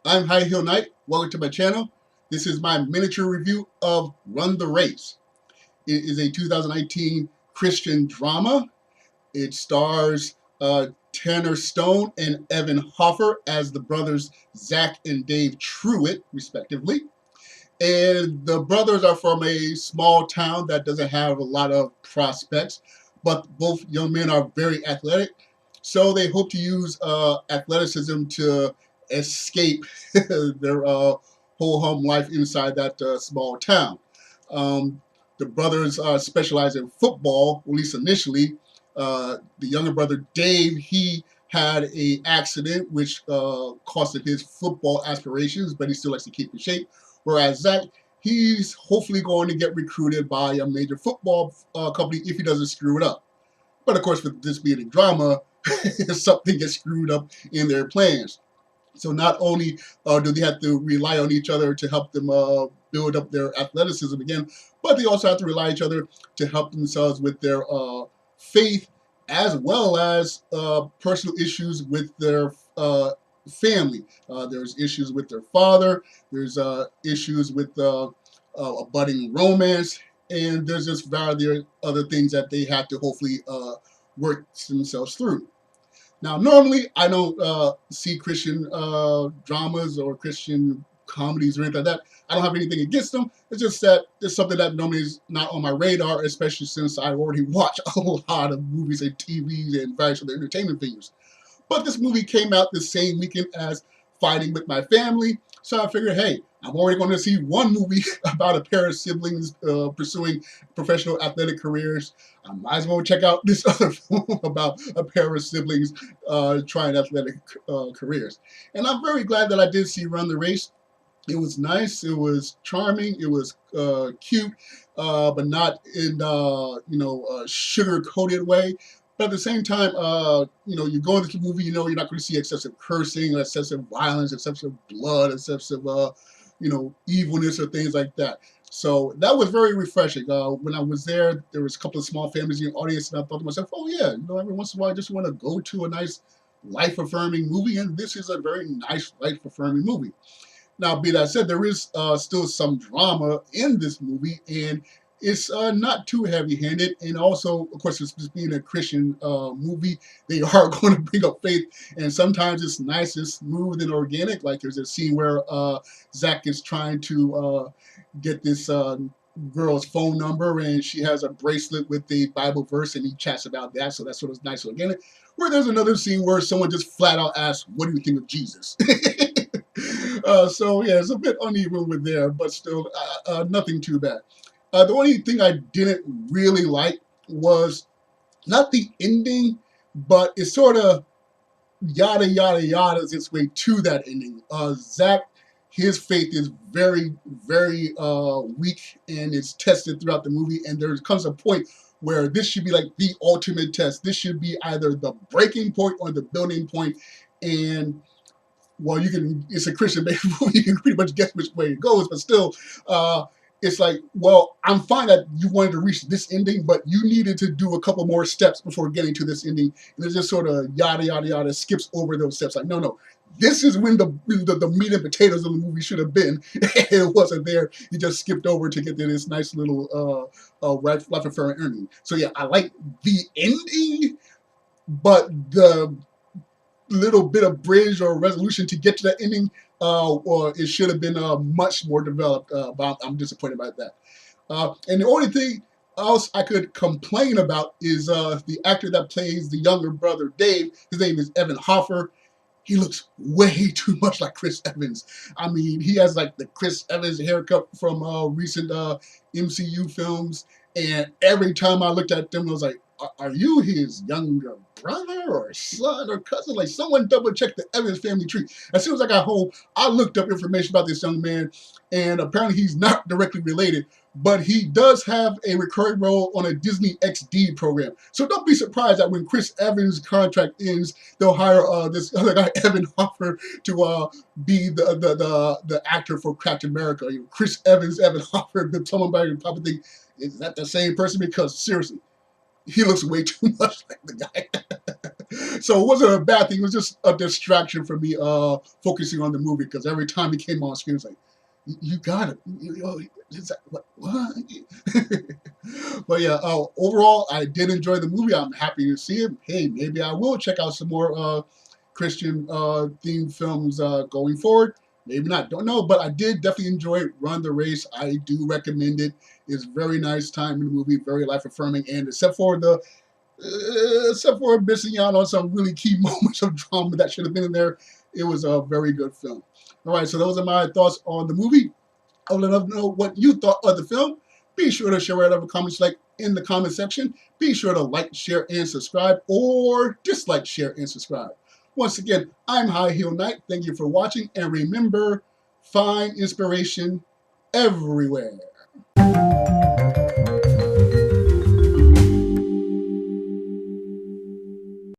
I'm High Heel Knight. Welcome to my channel. This is my miniature review of Run the Race. It is a 2019 Christian drama. It stars Tanner Stine and Evan Hofer as the brothers Zach and Dave Truett, respectively. And the brothers are from a small town that doesn't have a lot of prospects, but both young men are very athletic. So they hope to use athleticism to escape their whole home life inside that small town. The brothers specialize in football, at least initially. The younger brother, Dave, he had an accident which costed his football aspirations, but he still likes to keep in shape. Whereas Zach, he's hopefully going to get recruited by a major football company if he doesn't screw it up. But of course, with this being a drama, something gets screwed up in their plans. So not only do they have to rely on each other to help them build up their athleticism again, but they also have to rely on each other to help themselves with their faith, as well as personal issues with their family. There's issues with their father, there's issues with a budding romance, and there's just various other things that they have to hopefully work themselves through. Now, normally I don't see Christian dramas or Christian comedies or anything like that. I don't have anything against them. It's just that it's something that normally is not on my radar, especially since I already watch a lot of movies and TVs and various other entertainment venues. But this movie came out the same weekend as Fighting with My Family, so I figured, hey, I'm already going to see one movie about a pair of siblings pursuing professional athletic careers. I might as well check out this other film about a pair of siblings trying athletic careers. And I'm very glad that I did see Run the Race. It was nice, it was charming, it was cute, but not in a sugar-coated way. But at the same time, you go into the movie, you know you're not going to see excessive cursing, or excessive violence, excessive blood, excessive, evilness or things like that. So that was very refreshing. When I was there, there was a couple of small families in the audience, and I thought to myself, oh yeah, every once in a while I just want to go to a nice life-affirming movie, and this is a very nice life-affirming movie. Now, be that said, there is still some drama in this movie, and it's not too heavy-handed. And also, of course, it's being a Christian movie, they are going to bring up faith, and sometimes it's nice and smooth and organic. Like there's a scene where Zach is trying to get this girl's phone number, and she has a bracelet with the Bible verse, and he chats about that, so that's sort of nice and organic. Where there's another scene where someone just flat out asks, what do you think of Jesus? So yeah, it's a bit uneven with there, but still nothing too bad. The only thing I didn't really like was not the ending, but it sort of yada yada yada's its way to that ending. Zach, his faith is very, very weak, and it's tested throughout the movie, and there comes a point where this should be like the ultimate test. This should be either the breaking point or the building point, and well, it's a Christian-based movie, you can pretty much guess which way it goes, but still, it's like, well, I'm fine that you wanted to reach this ending, but you needed to do a couple more steps before getting to this ending, and it just sort of yada, yada, yada, skips over those steps. Like, no, this is when the meat and potatoes of the movie should have been, and it wasn't there. You just skipped over to get to this nice little life-affirming ending. So yeah, I like the ending, but the little bit of bridge or resolution to get to that ending, or it should have been much more developed, but I'm disappointed about that. And the only thing else I could complain about is the actor that plays the younger brother, Dave. His name is Evan Hofer. He looks way too much like Chris Evans. I mean, he has like the Chris Evans haircut from recent MCU films, and every time I looked at them, I was like, are you his younger brother or son or cousin? Like, someone double check the Evans family tree. As soon as I got home, I looked up information about this young man, and apparently he's not directly related, but he does have a recurring role on a Disney XD program. So don't be surprised that when Chris Evans' contract ends, they'll hire this other guy, Evan Hofer, to be the actor for Captain America. Chris Evans, Evan Hofer. Someone probably think, is that the same person? Because seriously, he looks way too much like the guy. So it wasn't a bad thing. It was just a distraction for me focusing on the movie, because every time he came on screen, it's like, you got it. What? But yeah, overall, I did enjoy the movie. I'm happy to see it. Hey, maybe I will check out some more Christian themed films going forward. Maybe not, don't know. But I did definitely enjoy Run the Race. I do recommend it. It's very nice time in the movie, very life affirming, and except for missing out on some really key moments of drama that should have been in there, it was a very good film. All right, so those are my thoughts on the movie. I'll let us know what you thought of the film. Be sure to share whatever comments like in the comment section. Be sure to like, share, and subscribe, or dislike, share, and subscribe. Once again, I'm High Heel Knight. Thank you for watching, and remember, find inspiration everywhere.